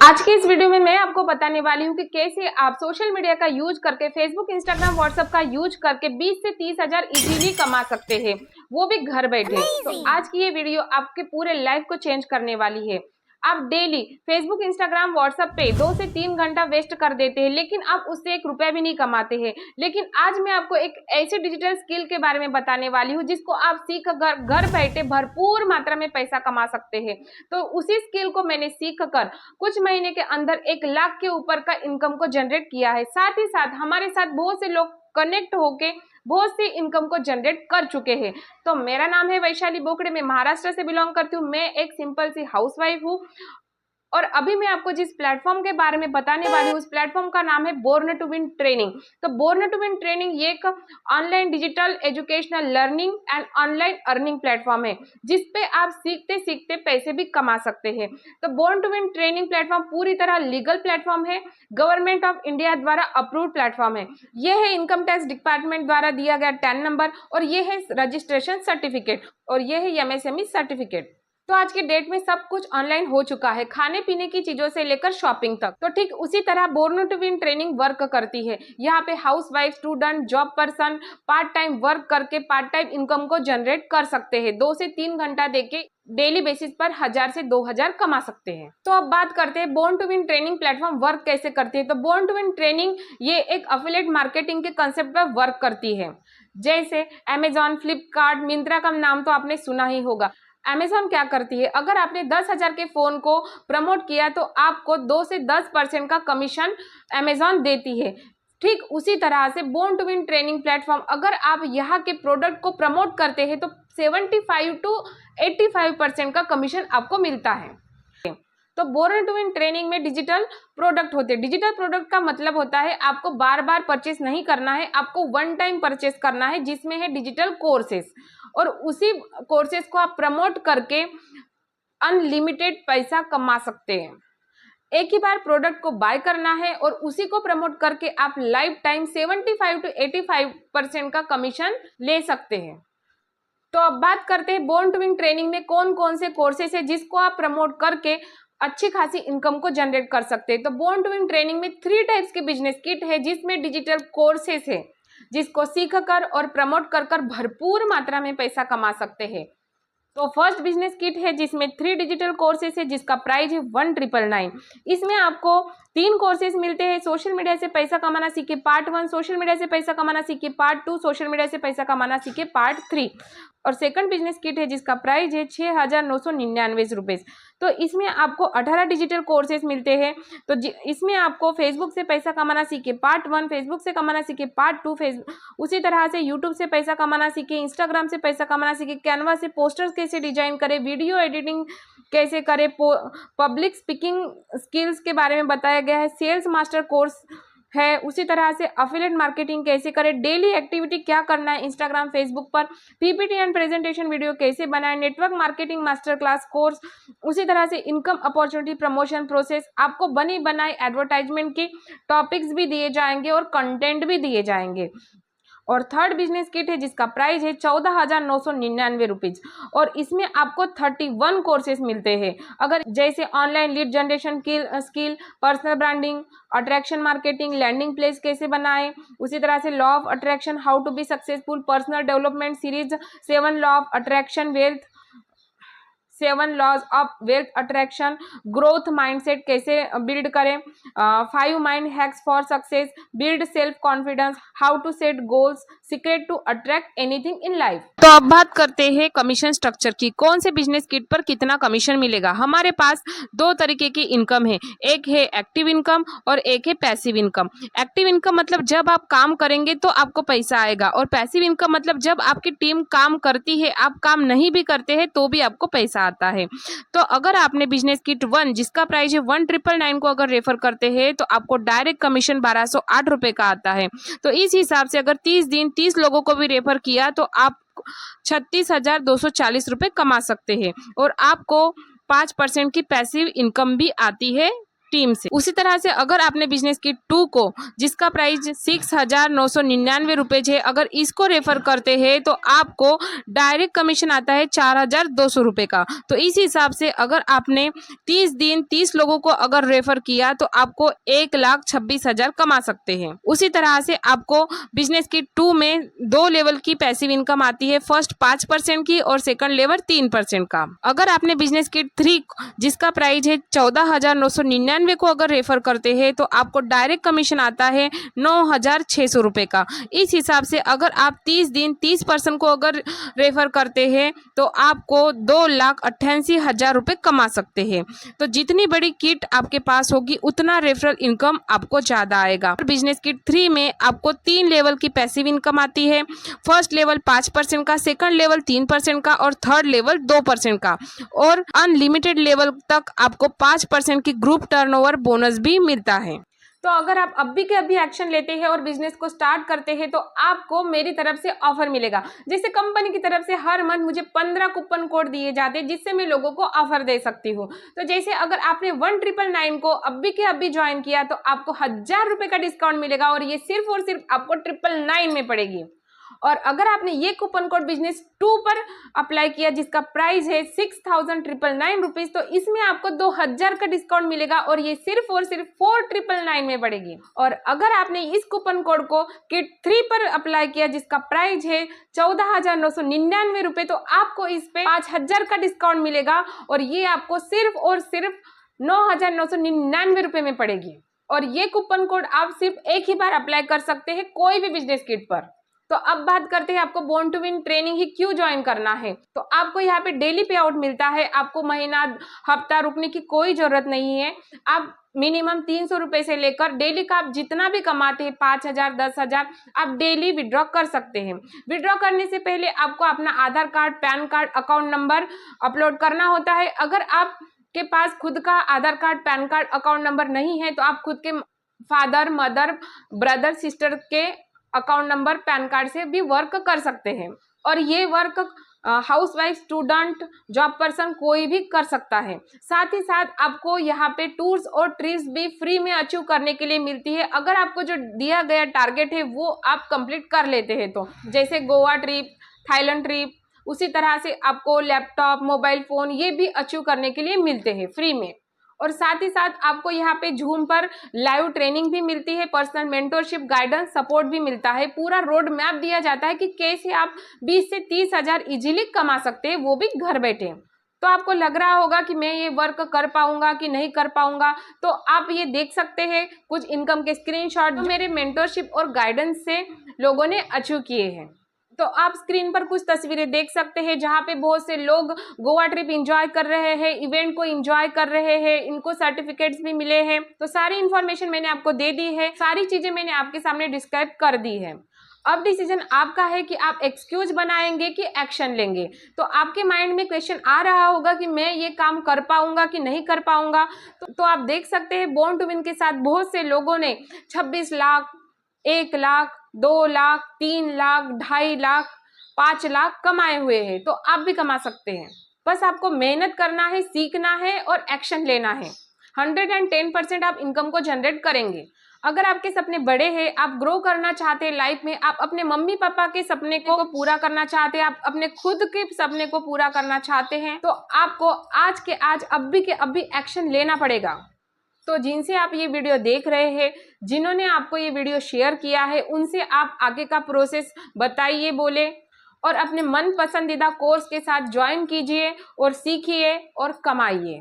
आज की इस वीडियो में मैं आपको बताने वाली हूँ कि कैसे आप सोशल मीडिया का यूज करके फेसबुक, इंस्टाग्राम, व्हाट्सएप का यूज करके 20 से 30 हजार इजीली कमा सकते हैं, वो भी घर बैठे। तो आज की ये वीडियो आपके पूरे लाइफ को चेंज करने वाली है। आप डेली फेसबुक, इंस्टाग्राम, व्हाट्सएप पे 2 से 3 घंटा वेस्ट कर देते हैं, लेकिन आप उससे 1 रुपया भी नहीं कमाते हैं। लेकिन आज मैं आपको एक ऐसी डिजिटल स्किल के बारे में बताने वाली हूँ जिसको आप सीख घर बैठे भरपूर मात्रा में पैसा कमा सकते हैं। तो उसी स्किल को मैंने सीख कर कुछ महीने के अंदर 1 लाख के ऊपर का इनकम को जनरेट किया है। साथ ही साथ हमारे साथ बहुत से लोग कनेक्ट होके बहुत सी इनकम को जनरेट कर चुके हैं। तो मेरा नाम है वैशाली बोकड़े, मैं महाराष्ट्र से बिलोंग करती हूँ। मैं एक सिंपल सी हाउसवाइफ हूँ और अभी मैं आपको जिस प्लेटफॉर्म के बारे में बताने वाली हूँ उस प्लेटफॉर्म का नाम है बोर्न टू विन ट्रेनिंग। तो बोर्न टू विन ट्रेनिंग ये एक online digital educational learning and online earning platform है जिसपे आप सीखते सीखते पैसे भी कमा सकते हैं। तो Born to Win training platform पूरी तरह लीगल प्लेटफॉर्म है, गवर्नमेंट ऑफ इंडिया द्वारा अप्रूव्ड प्लेटफॉर्म है। यह है इनकम टैक्स डिपार्टमेंट द्वारा दिया गया 10 नंबर और ये है रजिस्ट्रेशन सर्टिफिकेट और ये है एमएसएमई सर्टिफिकेट। तो आज की डेट में सब कुछ ऑनलाइन हो चुका है, खाने पीने की चीजों से लेकर शॉपिंग तक। तो ठीक उसी तरह Born to Win training work करती है। यहाँ पे housewife, student, job person part time work करके पार्ट टाइम इनकम को जनरेट कर सकते हैं। 2 से 3 घंटा देके डेली बेसिस पर 1000 से 2000 कमा सकते हैं। तो अब बात करते हैं Born to Win training platform work कैसे करती है। तो बोर्न टू विन ट्रेनिंग ये एक अफिलिएट मार्केटिंग के कंसेप्ट पर वर्क करती है। जैसे अमेजॉन, फ्लिपकार्ट, मिंत्रा का नाम तो आपने सुना ही होगा। अमेजॉन क्या करती है, अगर आपने 10,000 के फोन को प्रमोट किया तो आपको 2 से 10% का कमीशन अमेजॉन देती है। ठीक उसी तरह से Born to Win training platform अगर आप यहाँ के प्रोडक्ट को प्रमोट करते हैं तो 75 टू 85% का कमीशन आपको मिलता है। तो बोर्न टू विन ट्रेनिंग में डिजिटल प्रोडक्ट होते हैं। डिजिटल प्रोडक्ट का मतलब होता है आपको बार बार परचेस नहीं करना है, आपको वन टाइम परचेस करना है जिसमें है डिजिटल कोर्सेस और उसी कोर्सेस को आप प्रमोट करके अनलिमिटेड पैसा कमा सकते हैं। एक ही बार प्रोडक्ट को बाय करना है और उसी को प्रमोट करके आप लाइफ टाइम 75 टू 85% का कमीशन ले सकते हैं। तो अब बात करते हैं बोर्न टू विन ट्रेनिंग में कौन कौन से कोर्सेस है जिसको आप प्रमोट करके अच्छी खासी इनकम को जनरेट कर सकते हैं। तो बोर्न टू विन ट्रेनिंग में 3 टाइप्स की बिजनेस किट है जिसमें डिजिटल कोर्सेस है जिसको सीख कर और प्रमोट कर भरपूर मात्रा में पैसा कमा सकते हैं। तो फर्स्ट बिजनेस किट है जिसमें 3 डिजिटल कोर्सेस है जिसका प्राइस है 1999। इसमें आपको 3 कोर्सेज मिलते हैं। सोशल मीडिया से पैसा कमाना सीखे पार्ट 1, सोशल मीडिया से पैसा कमाना सीखे पार्ट 2, सोशल मीडिया से पैसा कमाना सीखे पार्ट 3 और सेकंड बिजनेस किट है जिसका प्राइस है 6,999 रुपये। तो इसमें आपको 18 डिजिटल कोर्सेज मिलते हैं। तो इसमें आपको फेसबुक से पैसा कमाना सीखे पार्ट 1, फेसबुक से कमाना सीखे पार्ट 2, उसी तरह से यूट्यूब से पैसा कमाना सीखे, इंस्टाग्राम से पैसा कमाना सीखे, कैनवा से पोस्टर्स कैसे डिजाइन करें, वीडियो एडिटिंग कैसे करें, पब्लिक स्पीकिंग स्किल्स के बारे में बताया गया है, सेल्स मास्टर कोर्स है, उसी तरह से अफिलिएट मार्केटिंग कैसे करें, डेली एक्टिविटी क्या करना है इंस्टाग्राम, फेसबुक पर, पीपीटी एंड प्रेजेंटेशन वीडियो कैसे बनाएं, network marketing master class course, उसी तरह से इनकम अपॉर्चुनिटी प्रमोशन प्रोसेस, आपको बनी बनाई एडवर्टाइजमेंट की टॉपिक्स भी दिए जाएंगे और कंटेंट भी दिए जाएंगे। और थर्ड बिजनेस किट है जिसका प्राइस है 14,999 रुपीज और इसमें आपको 31 कोर्सेज मिलते हैं। अगर जैसे online lead generation skill, personal branding, attraction marketing, landing place कैसे बनाएं, उसी तरह से law of attraction, how to be successful, personal development series, 7 law of attraction, 7 laws of wealth attraction, growth mindset कैसे बिल्ड करें, 5 mind hacks for success, build self confidence, how to set goals, secret to attract anything in life. तो अब बात करते हैं commission structure की। कौन से बिजनेस किट पर कितना कमीशन मिलेगा। हमारे पास 2 तरीके की इनकम है, एक है एक्टिव इनकम और एक है पैसिव इनकम। एक्टिव इनकम मतलब जब आप काम करेंगे तो आपको पैसा आएगा और पैसिव इनकम मतलब जब आपकी टीम काम करती है, आप काम नहीं भी करते हैं तो भी आपको पैसा आता है। तो अगर आपने बिजनेस किट 1 जिसका प्राइस है 1999 को अगर रेफर करते हैं तो आपको डायरेक्ट कमीशन 1208 रुपए का आता है। तो इस हिसाब से अगर 30 दिन 30 लोगों को भी रेफर किया तो आप 36,240 रुपए कमा सकते हैं और आपको 5% की पैसिव इनकम भी आती है टीम से। उसी तरह से अगर आपने बिजनेस किट 2 को, जिसका प्राइस 6,999 रुपए है, अगर इसको रेफर करते हैं तो आपको डायरेक्ट कमीशन आता है 4,200 रुपए का। तो इस हिसाब से अगर आपने 30 दिन 30 लोगों को अगर रेफर किया तो आपको 1,26,000 कमा सकते हैं। उसी तरह से आपको बिजनेस किट 2 में 2 लेवल की पैसिव इनकम आती है, फर्स्ट 5% की और सेकंड लेवल 3% का। अगर आपने बिजनेस किट 3 जिसका प्राइस है 14,999 को अगर रेफर करते हैं तो आपको डायरेक्ट कमीशन आता है 9,600 रुपए का। इस हिसाब से अगर आप 30 दिन 30% को अगर रेफर करते हैं तो आपको 2,88,000 रुपए कमा सकते हैं। तो जितनी बड़ी किट आपके पास होगी उतना रेफरल इनकम आपको ज्यादा आएगा। बिजनेस किट 3 में आपको 3 लेवल की पैसिव इनकम आती है, फर्स्ट लेवल 5% का, सेकंड लेवल 3% का और थर्ड लेवल 2% का, और अनलिमिटेड लेवल तक आपको 5% की ग्रुप टर्नओवर बोनस भी मिलता है। तो अगर आप अभी के अभी एक्शन लेते हैं और बिजनेस को स्टार्ट करते हैं तो आपको मेरी तरफ से ऑफर मिलेगा। जैसे कंपनी की तरफ से हर मंथ मुझे 15 कूपन कोड दिए जाते हैं जिससे मैं लोगों को ऑफर दे सकती हूँ। तो जैसे अगर आपने 1999 को अभी के अभी ज्वाइन किया तो आपको 1,000 रुपए का डिस्काउंट मिलेगा और ये सिर्फ और सिर्फ आपको 999 में पड़ेगी। और अगर आपने ये कूपन कोड बिजनेस 2 पर अप्लाई किया जिसका प्राइस है 6,999 रुपीज, तो इसमें आपको 2,000 का डिस्काउंट मिलेगा और ये सिर्फ और सिर्फ 4,999 में पड़ेगी। और अगर आपने इस कूपन कोड को किट 3 पर अप्लाई किया जिसका प्राइस है 14,999 रुपए, तो आपको इस पे 5,000 का डिस्काउंट मिलेगा और ये आपको सिर्फ और सिर्फ 9,999 रुपए में पड़ेगी। और ये कूपन कोड आप सिर्फ एक ही बार अप्लाई कर सकते हैं कोई भी बिजनेस किट पर। तो अब बात करते हैं आपको बोर्न टू विन ट्रेनिंग ही क्यों ज्वाइन करना है। तो आपको यहाँ पे डेली पे आउट मिलता है, आपको महीना हफ्ता रुकने की कोई जरूरत नहीं है। आप मिनिमम 300 रुपए से लेकर डेली का आप जितना भी कमाते हैं 5,000 10,000 आप डेली विड्रॉ कर सकते हैं। विड्रॉ करने से पहले आपको अपना Aadhaar card, pan card, account number upload करना होता है। अगर आप के पास खुद का Aadhaar card, pan card, account number नहीं है तो आप खुद के फादर, मदर, ब्रदर, सिस्टर के अकाउंट नंबर, पैन कार्ड से भी वर्क कर सकते हैं। और ये work housewife, student, job person कोई भी कर सकता है। साथ ही साथ आपको यहाँ पे टूर्स और ट्रिप्स भी फ्री में अचीव करने के लिए मिलती है अगर आपको जो दिया गया टारगेट है वो आप कंप्लीट कर लेते हैं। तो जैसे गोवा ट्रिप, थाईलैंड ट्रिप, उसी तरह से आपको लैपटॉप, मोबाइल फोन ये भी अचीव करने के लिए मिलते हैं फ्री में। और साथ ही साथ आपको यहाँ पे जूम पर लाइव ट्रेनिंग भी मिलती है, पर्सनल मेंटरशिप, गाइडेंस, सपोर्ट भी मिलता है। पूरा रोड मैप दिया जाता है कि कैसे आप 20 से 30,000 इजीली कमा सकते हैं, वो भी घर बैठे। तो आपको लग रहा होगा कि मैं ये वर्क कर पाऊंगा कि नहीं कर पाऊंगा, तो आप ये देख सकते हैं कुछ इनकम के स्क्रीनशॉट जो मेरे मेंटरशिप और गाइडेंस से लोगों ने अचीव किए हैं। तो आप स्क्रीन पर कुछ तस्वीरें देख सकते हैं जहाँ पे बहुत से लोग गोवा ट्रिप एंजॉय कर रहे हैं, इवेंट को एंजॉय कर रहे हैं, इनको सर्टिफिकेट्स भी मिले हैं। तो सारी इन्फॉर्मेशन मैंने आपको दे दी है, सारी चीजें मैंने आपके सामने डिस्क्राइब कर दी है। अब डिसीजन आपका है कि आप एक्सक्यूज बनाएंगे कि एक्शन लेंगे। तो आपके माइंड में क्वेश्चन आ रहा होगा कि मैं ये काम कर पाऊंगा कि नहीं कर पाऊंगा। तो आप देख सकते हैं बोर्न टू विन के साथ बहुत से लोगों ने 26 लाख, 1 लाख, 2 लाख, 3 लाख, 2.5 लाख, 5 लाख कमाए हुए हैं। तो आप भी कमा सकते हैं, बस आपको मेहनत करना है, सीखना है और एक्शन लेना है। 110% आप इनकम को जनरेट करेंगे। अगर आपके सपने बड़े हैं, आप ग्रो करना चाहते हैं लाइफ में, आप अपने मम्मी पापा के सपने को पूरा करना चाहते हैं, आप अपने खुद के सपने को पूरा करना चाहते हैं, तो आपको आज के आज, अभी के अभी एक्शन लेना पड़ेगा। तो जिनसे आप ये वीडियो देख रहे हैं, जिन्होंने आपको ये वीडियो शेयर किया है, उनसे आप आगे का प्रोसेस बताइए, बोले, और अपने मन पसंदीदा कोर्स के साथ ज्वाइन कीजिए और सीखिए और कमाइए।